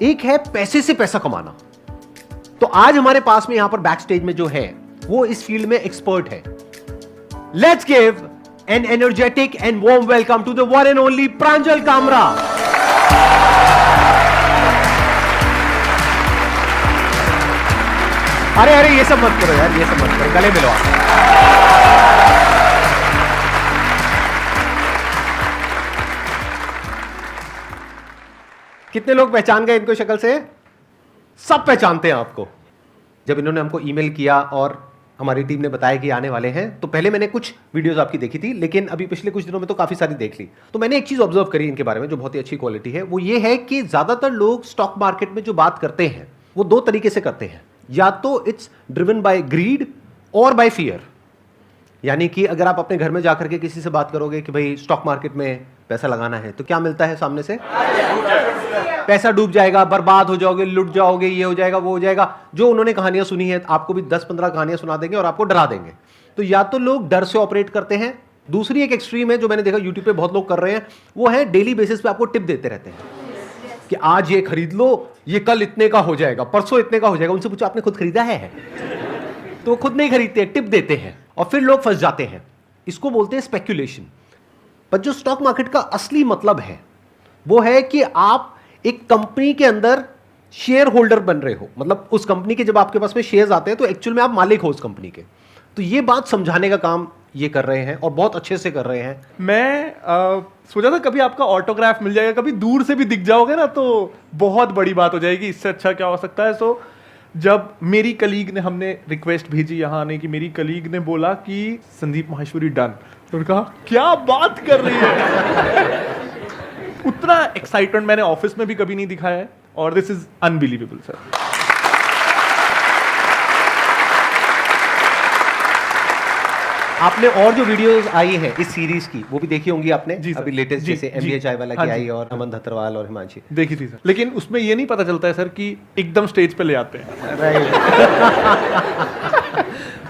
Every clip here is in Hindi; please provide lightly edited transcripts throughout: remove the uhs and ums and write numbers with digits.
एक है पैसे से पैसा कमाना। तो आज हमारे पास में यहां पर बैक स्टेज में जो है वो इस फील्ड में एक्सपर्ट है। Let's give an energetic and warm welcome to the one and only Pranjal Kamra. अरे अरे ये सब मत करो यार, ये सब मत करो, गले मिलो आप। कितने लोग पहचान गए इनको शक्ल से? सब पहचानते हैं आपको। जब इन्होंने हमको ईमेल किया और हमारी टीम ने बताया कि आने वाले हैं, तो पहले मैंने कुछ वीडियोस आपकी देखी थी, लेकिन अभी पिछले कुछ दिनों में तो काफी सारी देख ली। तो मैंने एक चीज ऑब्जर्व करी इनके बारे में जो बहुत ही अच्छी क्वालिटी है, वो ये है कि ज्यादातर लोग स्टॉक मार्केट में जो बात करते हैं वो दो तरीके से करते हैं। या तो इट्स ड्रिवन बाय ग्रीड और बाय फियर। यानी कि अगर आप अपने घर में जाकर के किसी से बात करोगे कि भाई स्टॉक मार्केट में पैसा लगाना है, तो क्या मिलता है सामने से? पैसा डूब जाएगा, बर्बाद हो जाओगे, लुट जाओगे, ये हो जाएगा, वो हो जाएगा। जो उन्होंने कहानियां सुनी है, आपको भी 10-15 कहानियां सुना देंगे और आपको डरा देंगे। तो या तो लोग डर से ऑपरेट करते हैं। दूसरी एक एक्सट्रीम है जो मैंने देखा यूट्यूब पे बहुत लोग कर रहे हैं, वो है डेली बेसिस पे आपको टिप देते रहते हैं कि आज ये खरीद लो, ये कल इतने का हो जाएगा, परसों इतने का हो जाएगा। उनसे पूछो आपने खुद खरीदा है? तो खुद नहीं खरीदते, टिप देते हैं और फिर लोग फंस जाते हैं। इसको बोलते हैं स्पेक्यूलेशन। पर जो स्टॉक मार्केट का असली मतलब है वो है कि आप एक कंपनी के अंदर शेयर होल्डर बन रहे हो। मतलब उस कंपनी के जब आपके पास में शेयर्स आते हैं तो एक्चुअल में आप मालिक हो उस कंपनी के। तो ये बात समझाने का काम ये कर रहे हैं और बहुत अच्छे से कर रहे हैं। मैं सोचा था कभी आपका ऑटोग्राफ मिल जाएगा, कभी दूर से भी दिख जाओगे ना तो बहुत बड़ी बात हो जाएगी। इससे अच्छा क्या हो सकता है? सो जब मेरी कलीग ने, हमने रिक्वेस्ट भेजी यहाँ आने की, मेरी कलीग ने बोला कि संदीप माहेश्वरी डन, तो उन्होंने कहा क्या बात कर रही है। उतना एक्साइटमेंट मैंने ऑफिस में भी कभी नहीं दिखाया है और दिस इज अनबिलीवेबल सर। आपने और जो वीडियोस आई है इस सीरीज की वो भी देखी होंगी आपने? जी सर, अभी लेटेस्ट जैसे MBA चाय वाला की आई और अमन धत्रवाल और हिमांशी देखी थी सर। लेकिन उसमें ये नहीं पता चलता है सर कि एकदम स्टेज पे ले आते हैं।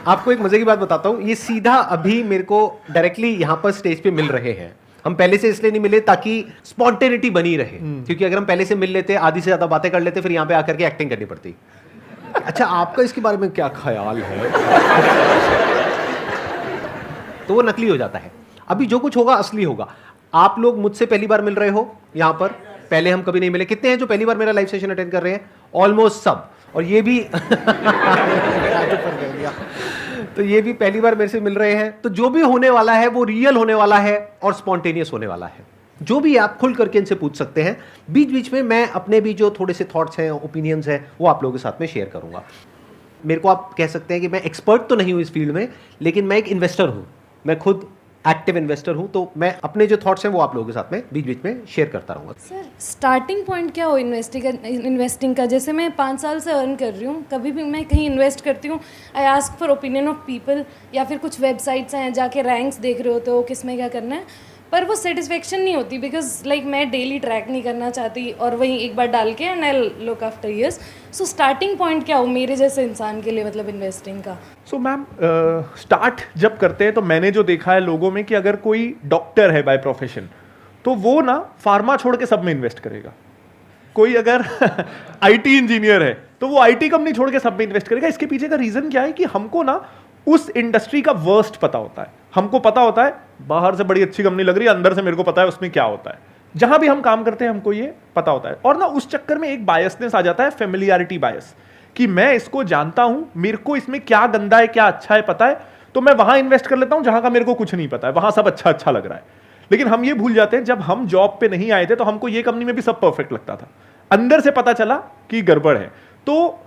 आपको एक मजे की बात बताता हूँ, ये सीधा अभी मेरे को डायरेक्टली यहाँ पर स्टेज पे मिल रहे हैं। हम पहले से इसलिए नहीं मिले ताकि स्पॉन्टेनिटी बनी रहे, क्योंकि अगर हम पहले से मिल लेते, आधी से ज्यादा बातें कर लेते, फिर यहाँ पे आकर के एक्टिंग करनी पड़ती। अच्छा, आपका इसके बारे में क्या ख्याल है? तो वो नकली हो जाता है। अभी जो कुछ होगा असली होगा। आप लोग मुझसे पहली बार मिल रहे हो यहाँ पर, पहले हम कभी नहीं मिले। कितने हैं जो पहली बार मेरा लाइव सेशन अटेंड कर रहे हैं? ऑलमोस्ट सब। और ये भी तो ये भी पहली बार मेरे से मिल रहे हैं। तो जो भी होने वाला है वो रियल होने वाला है और स्पॉन्टेनियस होने वाला है। जो भी आप खुल करके इनसे पूछ सकते हैं। बीच बीच में मैं अपने भी जो थोड़े से थॉट्स हैं, ओपिनियंस हैं, वो आप लोगों के साथ में शेयर करूंगा। मेरे को आप कह सकते हैं कि मैं एक्सपर्ट तो नहीं हूं इस फील्ड में, लेकिन मैं एक इन्वेस्टर हूं। मैं खुद एक्टिव इन्वेस्टर हूं, तो मैं अपने जो थॉट्स हैं वो आप लोगों के साथ में बीच बीच में शेयर करता रहूंगा। सर, स्टार्टिंग पॉइंट क्या हो इन्वेस्टिंग का? जैसे मैं 5 साल से अर्न कर रही हूँ, कभी भी मैं कहीं इन्वेस्ट करती हूँ, I ask for opinion of people, या फिर कुछ वेबसाइट्स हैं जाके रैंक्स देख रहे होते हो किस में क्या करना है, पर वो सेटिस्फेक्शन नहीं होती। बिकॉज लाइक मैं डेली ट्रैक नहीं करना चाहती और वहीं एक बार डाल के and I look after years. So starting point क्या हो मेरे जैसे इंसान के लिए, मतलब इन्वेस्टिंग का? सो मैम, स्टार्ट जब करते हैं तो मैंने जो देखा है लोगों में कि अगर कोई डॉक्टर है बाय प्रोफेशन तो वो ना फार्मा छोड़ के सब में इन्वेस्ट करेगा। कोई अगर IT इंजीनियर है तो वो IT कंपनी छोड़ के सब में इन्वेस्ट करेगा। इसके पीछे का रीजन क्या है कि हमको ना उस इंडस्ट्री का वर्स्ट पता होता है। हमको पता होता है बाहर से बड़ी अच्छी कंपनी लग रही है, अंदर से मेरे को पता है उसमें क्या होता है। जहां भी हम काम करते हैं हमको ये पता होता है। और ना उस चक्कर में एक बायसनेस आ जाता है, फेमिलियरिटी बायस, कि मैं इसको जानता हूं, मेरे को इसमें क्या गंदा है क्या अच्छा है पता है, तो मैं वहां इन्वेस्ट कर लेता हूं जहां का मेरे को कुछ नहीं पता है, वहां सब अच्छा अच्छा लग रहा है। लेकिन हम ये भूल जाते हैं, जब हम जॉब पे नहीं आए थे तो हमको ये कंपनी में भी सब परफेक्ट लगता था, अंदर से पता चला कि गड़बड़ है। तो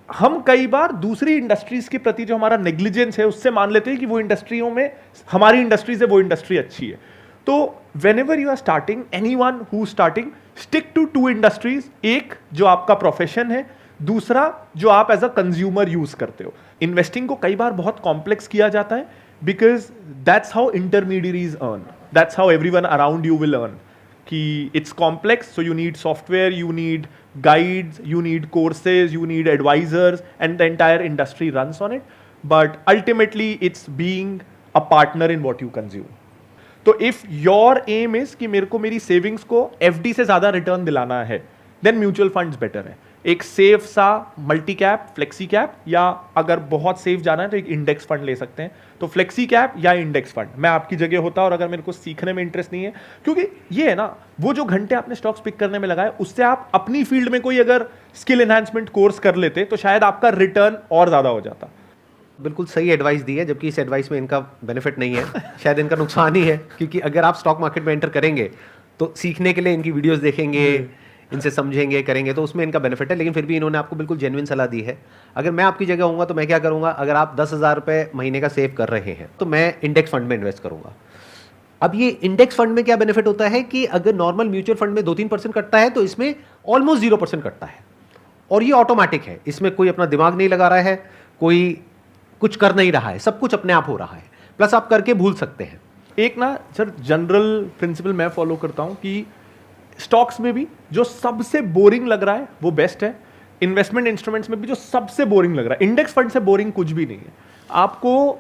हम कई बार दूसरी इंडस्ट्रीज के प्रति जो हमारा नेग्लिजेंस है उससे मान लेते हैं कि वो इंडस्ट्रियों में, हमारी इंडस्ट्री से वो इंडस्ट्री अच्छी है। तो whenever you are starting, anyone who starting, stick to 2 industries. एक जो आपका प्रोफेशन है, दूसरा जो आप एज अ कंज्यूमर यूज करते हो। इन्वेस्टिंग को कई बार बहुत कॉम्प्लेक्स किया जाता है because that's how intermediaries earn, that's how everyone around you will earn. कि it's complex, so you need software, you need guides, you need courses, you need advisors, and the entire industry runs on it. But ultimately, it's being a partner in what you consume. तो if your aim is कि मेरे को मेरी savings को FD से ज़्यादा return दिलाना है, देन म्यूचुअल फंड्स बेटर है। एक सेफ सा मल्टी कैप, फ्लेक्सी कैप, या अगर बहुत सेफ जाना है तो एक इंडेक्स फंड ले सकते हैं। तो फ्लेक्सी कैप या इंडेक्स फंड, मैं आपकी जगह होता और अगर मेरे को सीखने में इंटरेस्ट नहीं है, क्योंकि ये है ना, वो जो घंटे आपने स्टॉक्स पिक करने में लगाए, उससे आप अपनी फील्ड में कोई अगर स्किल एनहांसमेंट कोर्स कर लेते तो शायद आपका रिटर्न और ज्यादा हो जाता। बिल्कुल सही एडवाइस दी है, जबकि इस एडवाइस में इनका बेनिफिट नहीं है, शायद इनका नुकसान ही है, क्योंकि अगर आप स्टॉक मार्केट में एंटर करेंगे तो सीखने के लिए इनकी वीडियोस देखेंगे, इनसे समझेंगे, करेंगे, तो उसमें इनका बेनिफिट है। लेकिन फिर भी इन्होंने आपको बिल्कुल जेन्युइन सलाह दी है। अगर मैं आपकी जगह होऊंगा तो मैं क्या करूंगा, अगर आप 10,000 रुपये महीने का सेव कर रहे हैं तो मैं इंडेक्स फंड में इन्वेस्ट करूंगा। अब ये इंडेक्स फंड में क्या बेनिफिट होता है कि अगर नॉर्मल म्यूचुअल फंड में 2-3% कटता है तो इसमें ऑलमोस्ट 0% कटता है, और ये ऑटोमेटिक है, इसमें कोई अपना दिमाग नहीं लगा रहा है, कोई कुछ कर नहीं रहा है, सब कुछ अपने आप हो रहा है, प्लस आप करके भूल सकते हैं। एक ना सर जनरल प्रिंसिपल मैं फॉलो करता हूं कि स्टॉक्स में भी जो सबसे बोरिंग लग रहा है वो बेस्ट है, इन्वेस्टमेंट इंस्ट्रूमेंट्स में भी जो सबसे बोरिंग लग रहा है, इंडेक्स फंड से बोरिंग कुछ भी नहीं है। आपको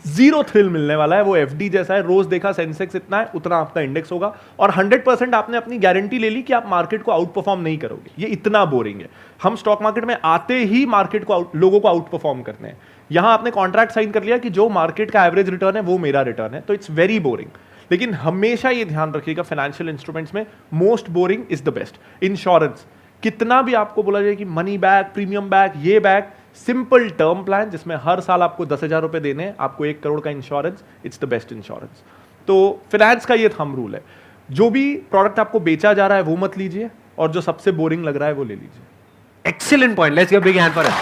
जीरो थ्रिल मिलने वाला है, वो एफडी जैसा है, रोज देखा सेंसेक्स इतना है उतना आपका इंडेक्स होगा, और 100% आपने अपनी गारंटी ले ली कि आप मार्केट को आउट परफॉर्म नहीं करोगे। ये इतना बोरिंग है। हम स्टॉक मार्केट में आते ही मार्केट को लोगों को आउट परफॉर्म करते हैं। यहां आपने कॉन्ट्रैक्ट साइन कर लिया कि जो मार्केट का एवरेज रिटर्न है वो मेरा रिटर्न है, तो इट्स वेरी बोरिंग। लेकिन हमेशा ये ध्यान रखिएगा, फाइनेंशियल इंस्ट्रूमेंट्स में most boring is the best. Insurance, कितना भी आपको बोला जाए कि मनी बैक, प्रीमियम बैक, ये बैक, सिंपल टर्म प्लान जिसमें हर साल आपको 10,000 रुपए देने हैं, आपको 1 करोड़ का insurance, it's the best insurance. तो फाइनेंस का ये थंब रूल है, जो भी प्रोडक्ट आपको बेचा जा रहा है वो मत लीजिए, और जो सबसे बोरिंग लग रहा है वो ले लीजिए। Excellent point, let's give big hand for it.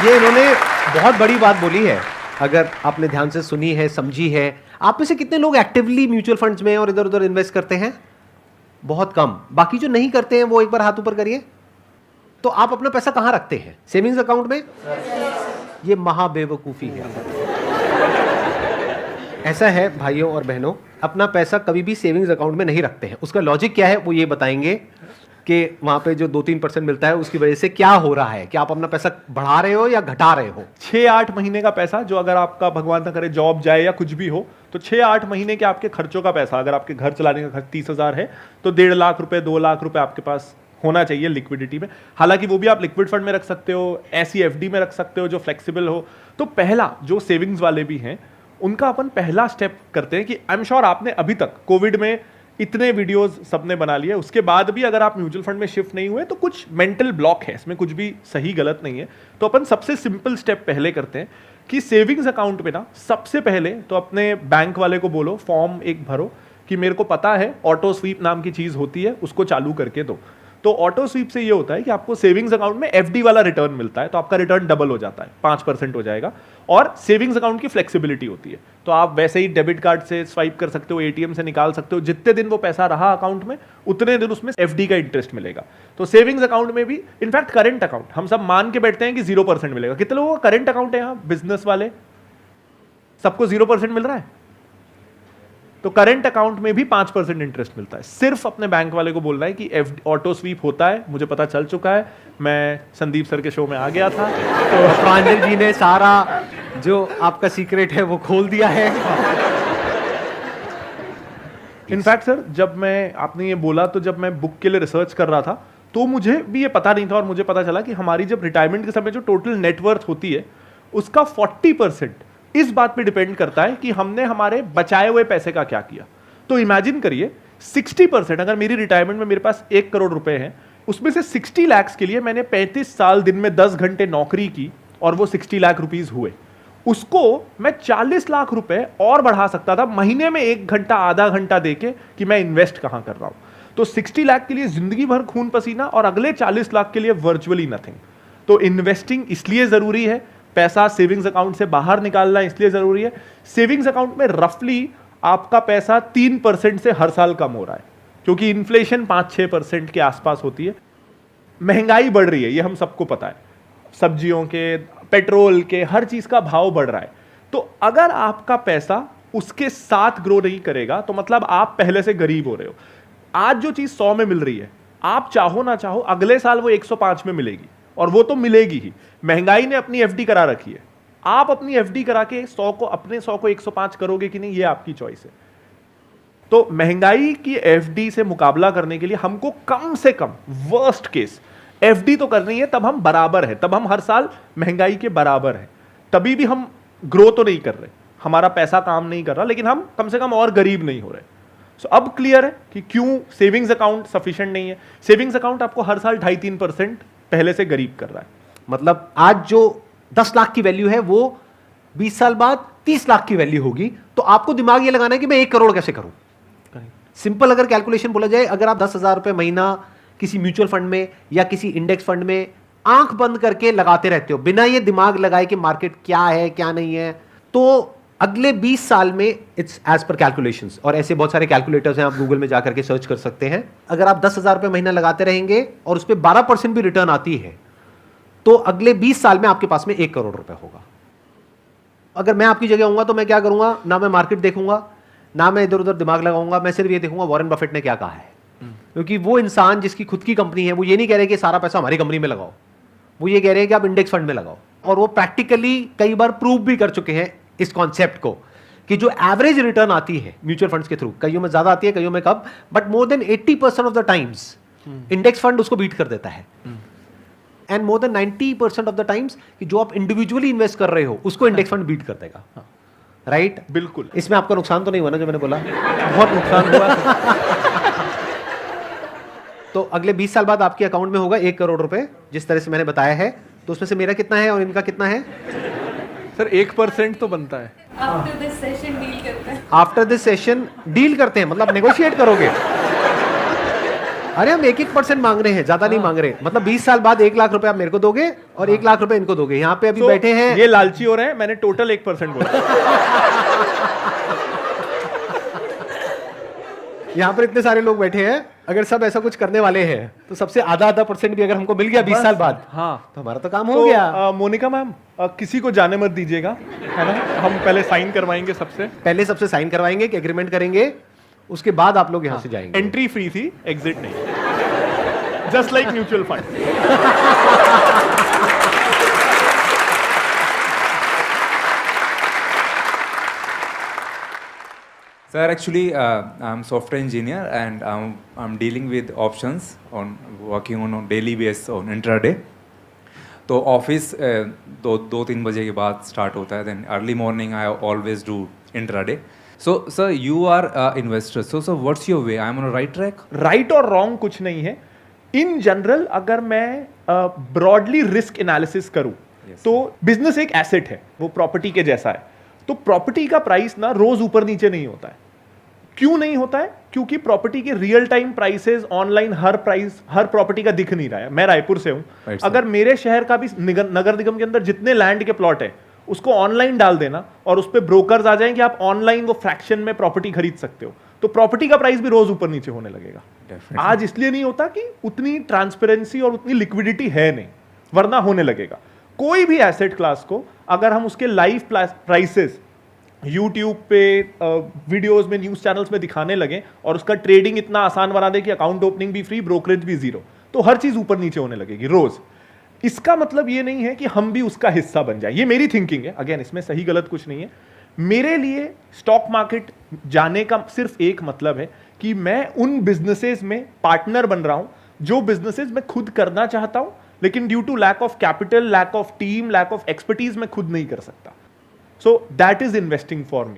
ये इन्होंने बहुत बड़ी बात बोली है, अगर आपने ध्यान से सुनी है, समझी है। आप में से कितने लोग एक्टिवली म्यूचुअल फंड्स में और इधर उधर इन्वेस्ट करते हैं? बहुत कम। बाकी जो नहीं करते हैं वो एक बार हाथ ऊपर करिए। तो आप अपना पैसा कहां रखते हैं? सेविंग्स अकाउंट में? ये महाबेवकूफी है। ऐसा है भाइयों और बहनों, अपना पैसा कभी भी सेविंग्स अकाउंट में नहीं रखते हैं। उसका लॉजिक क्या है वो ये बताएंगे कि वहां पे जो 2-3% मिलता है उसकी वजह से क्या हो रहा है, क्या आप अपना पैसा बढ़ा रहे हो या घटा रहे हो। 6-8 महीने का पैसा, जो अगर आपका भगवान ना करे जॉब जाए या कुछ भी हो, तो 6-8 महीने के आपके खर्चों का पैसा, अगर आपके घर चलाने का खर्च 30,000 है तो 1.5 लाख रुपए, 2 लाख रुपए आपके पास होना चाहिए लिक्विडिटी में। हालांकि वो भी आप लिक्विड फंड में रख सकते हो, ऐसी एफडी में रख सकते हो जो फ्लेक्सिबल हो। तो पहला, जो सेविंग्स वाले भी हैं उनका अपन पहला स्टेप करते हैं कि आई एम श्योर आपने अभी तक कोविड में इतने वीडियोस सबने बना लिए, उसके बाद भी अगर आप म्यूचुअल फंड में शिफ्ट नहीं हुए तो कुछ मेंटल ब्लॉक है, इसमें कुछ भी सही गलत नहीं है। तो अपन सबसे सिंपल स्टेप पहले करते हैं कि सेविंग्स अकाउंट में ना सबसे पहले तो अपने बैंक वाले को बोलो, फॉर्म एक भरो कि मेरे को पता है ऑटो स्वीप नाम की चीज होती है, उसको चालू करके दो। तो ऑटो स्वीप से ये होता है कि आपको सेविंग्स अकाउंट में एफडी वाला रिटर्न मिलता है, तो आपका रिटर्न डबल हो जाता है, 5% हो जाएगा। और सेविंग्स अकाउंट की फ्लेक्सिबिलिटी होती है, तो आप वैसे ही डेबिट कार्ड से स्वाइप कर सकते हो, एटीएम से निकाल सकते हो, जितने दिन वो पैसा रहा अकाउंट में उतने दिन उसमें एफडी का इंटरेस्ट मिलेगा। तो सेविंग्स अकाउंट में भी, इनफैक्ट करंट अकाउंट, हम सब मान के बैठते हैं कि 0% मिलेगा। कितने लोगों का करंट अकाउंट है यहाँ? बिजनेस वाले सबको 0% मिल रहा है। तो करंट अकाउंट में भी 5% इंटरेस्ट मिलता है। सिर्फ अपने बैंक वाले को बोलना है कि ऑटो स्वीप होता है, मुझे पता चल चुका है, मैं संदीप सर के शो में आ गया था। तो प्रांजल जी ने सारा जो आपका सीक्रेट है वो खोल दिया है। इनफैक्ट सर, जब मैं, आपने ये बोला, तो जब मैं बुक के लिए रिसर्च कर रहा था तो मुझे भी ये पता नहीं था, और मुझे पता चला कि हमारी जब रिटायरमेंट के समय जो टोटल नेटवर्थ होती है उसका 40% इस बात पे डिपेंड करता है कि हमने हमारे बचाए हुए पैसे का क्या किया। तो इमेजिन करिए 60%, अगर मेरी रिटायरमेंट में मेरे पास 1 करोड़ रुपए हैं, उसमें से 60 लाख के लिए मैंने 35 साल दिन में 10 घंटे नौकरी की और वो 60 लाख रुपीज हुए, उसको मैं 40 लाख रुपए और बढ़ा सकता था महीने में 1 घंटा, आधा घंटा देके कि मैं इन्वेस्ट कहां कर रहा हूं। तो 60 लाख के लिए जिंदगी भर खून पसीना, और अगले 40 लाख के लिए वर्चुअली नथिंग। तो इन्वेस्टिंग इसलिए जरूरी है, पैसा सेविंग्स अकाउंट से बाहर निकालना इसलिए जरूरी है। सेविंग्स अकाउंट में रफली आपका पैसा 3% से हर साल कम हो रहा है, क्योंकि इन्फ्लेशन 5-6% के आसपास होती है। महंगाई बढ़ रही है, ये हम सबको पता है, सब्जियों के, पेट्रोल के, हर चीज का भाव बढ़ रहा है। तो अगर आपका पैसा उसके साथ ग्रो नहीं करेगा तो मतलब आप पहले से गरीब हो रहे हो। आज जो चीज 100 में मिल रही है, आप चाहो ना चाहो अगले साल वो 105 में मिलेगी, और वो तो मिलेगी ही। महंगाई ने अपनी एफडी करा रखी है, आप अपनी एफडी करा के 100 को 105 करोगे कि नहीं, ये आपकी चॉइस है। तो महंगाई की एफडी से मुकाबला करने के लिए हमको कम से कम वर्स्ट केस एफडी तो करनी है, तब हम बराबर है, तब हम हर साल महंगाई के बराबर है, तभी भी हम ग्रो तो नहीं कर रहे, हमारा पैसा काम नहीं कर रहा, लेकिन हम कम से कम और गरीब नहीं हो रहे। सो अब क्लियर है कि क्यों सेविंग्स अकाउंट सफिशिएंट नहीं है। सेविंग्स अकाउंट आपको हर साल 2.5-3% पहले से गरीब कर रहा है। मतलब आज जो 10 लाख की वैल्यू है वो 20 साल बाद 30 लाख की वैल्यू होगी, तो आपको दिमाग ये लगाना है कि मैं 1 करोड़ कैसे करूं। सिंपल अगर कैलकुलेशन बोला जाए, अगर आप 10,000 रुपए महीना किसी म्यूचुअल फंड में या किसी इंडेक्स फंड में आंख बंद करके लगाते रहते हो बिना ये दिमाग लगाए कि मार्केट क्या है क्या नहीं है, तो अगले 20 साल में इट्स एज पर कैलकुलेशंस, और ऐसे बहुत सारे कैलकुलेटर्स हैं, आप गूगल में जाकर के सर्च कर सकते हैं। अगर आप 10,000 रुपए महीना लगाते रहेंगे और उस पर 12% भी रिटर्न आती है, तो अगले 20 साल में आपके पास में 1 करोड़ रुपए होगा। अगर मैं आपकी जगह होऊंगा तो मैं क्या करूंगा, ना मैं मार्केट देखूंगा, ना मैं इधर उधर दिमाग लगाऊंगा, मैं सिर्फ ये देखूंगा वॉरेन बफेट ने क्या कहा है। क्योंकि वो इंसान जिसकी खुद की कंपनी है, वो ये नहीं कह रहे कि सारा पैसा हमारी कंपनी में लगाओ, वो ये कह रहे हैं कि आप इंडेक्स फंड में लगाओ। और वो प्रैक्टिकली कई बार प्रूव भी कर चुके हैं इस कॉन्सेप्ट को कि जो एवरेज रिटर्न आती है म्यूचुअल फंड्स के थ्रू, कईयों में ज्यादा आती है, कईयों में कम, but more than 80% of the times index fund उसको बीट कर देता है। And more than 90% of the times कि जो आप इंडिविजुअली इन्वेस्ट कर रहे हो उसको इंडेक्स फंड बीट कर देगा। राइट? बिल्कुल। इसमें आपका नुकसान तो नहीं हुआ ना जो मैंने बोला? बहुत नुकसान हुआ। तो अगले 20 साल बाद आपके अकाउंट में होगा 1 करोड़ रुपए, जिस तरह से मैंने बताया है। तो उसमें से मेरा कितना है और इनका कितना है? सर 1% तो बनता है। आफ्टर दिस सेशन डील करते हैं। आफ्टर दिस सेशन डील करते हैं, मतलब नेगोशिएट करोगे? अरे हम 1% मांग रहे हैं, ज्यादा नहीं मांग रहे। मतलब 20 साल बाद 1 लाख रुपए आप मेरे को दोगे और 1 लाख रुपए इनको दोगे। यहाँ पे अभी बैठे हैं, ये लालची हो रहे हैं, मैंने टोटल 1% बोला। यहाँ पर इतने सारे लोग बैठे हैं, अगर सब ऐसा कुछ करने वाले हैं तो सबसे आधा % भी अगर हमको मिल गया 20 साल बाद, हाँ, तो हमारा तो काम हो गया। मोनिका मैम, किसी को जाने मत दीजिएगा, है ना? हम पहले साइन करवाएंगे सबसे। पहले सबसे साइन करवाएंगे कि एग्रीमेंट करेंगे, उसके बाद आप लोग यहाँ से जाएंगे। एंट्री फ्री थी, एग्जिट नहीं, just like mutual fund. Sir, actually, I'm software engineer and I'm dealing with options on working on a daily basis on intraday. तो ऑफिस 2-3 बजे के बाद स्टार्ट होता है, then early morning I always do intraday. So sir you are investor, so sir what's your way, I am on right track? Right और रॉन्ग कुछ नहीं है। इन जनरल अगर मैं ब्रॉडली रिस्क एनालिसिस करूं, तो बिजनेस एक एसेट है, वो प्रॉपर्टी के जैसा है। तो प्रॉपर्टी का प्राइस ना रोज ऊपर नीचे नहीं होता है। क्यों नहीं होता है? क्योंकि प्रॉपर्टी के रियल टाइम प्राइसेस ऑनलाइन हर प्रॉपर्टी का दिख नहीं रहा है। मैं रायपुर से हूं, अगर मेरे शहर का भी नगर निगम के अंदर जितने लैंड के प्लॉट है उसको ऑनलाइन डाल देना और उस पर ब्रोकर्स आ जाएं कि आप ऑनलाइन वो फ्रैक्शन में प्रॉपर्टी खरीद सकते हो, तो प्रॉपर्टी का प्राइस भी रोज ऊपर नीचे होने लगेगा। आज इसलिए नहीं होता कि उतनी ट्रांसपेरेंसी और उतनी लिक्विडिटी है नहीं, वरना होने लगेगा। कोई भी एसेट क्लास को अगर हम उसके लाइव प्राइसेस YouTube पे वीडियोस में, न्यूज चैनल्स में दिखाने लगे और उसका ट्रेडिंग इतना आसान बना दे कि अकाउंट ओपनिंग भी फ्री, ब्रोकरेज भी 0, तो हर चीज ऊपर नीचे होने लगेगी रोज। इसका मतलब ये नहीं है कि हम भी उसका हिस्सा बन जाए। ये मेरी थिंकिंग है, अगेन इसमें सही गलत कुछ नहीं है। मेरे लिए स्टॉक मार्केट जाने का सिर्फ एक मतलब है कि मैं उन बिजनेसेस में पार्टनर बन रहा हूं जो बिजनेसेस मैं खुद करना चाहता हूं, लेकिन due to lack of capital, lack of team, lack of expertise मैं खुद नहीं कर सकता। So that is investing for me.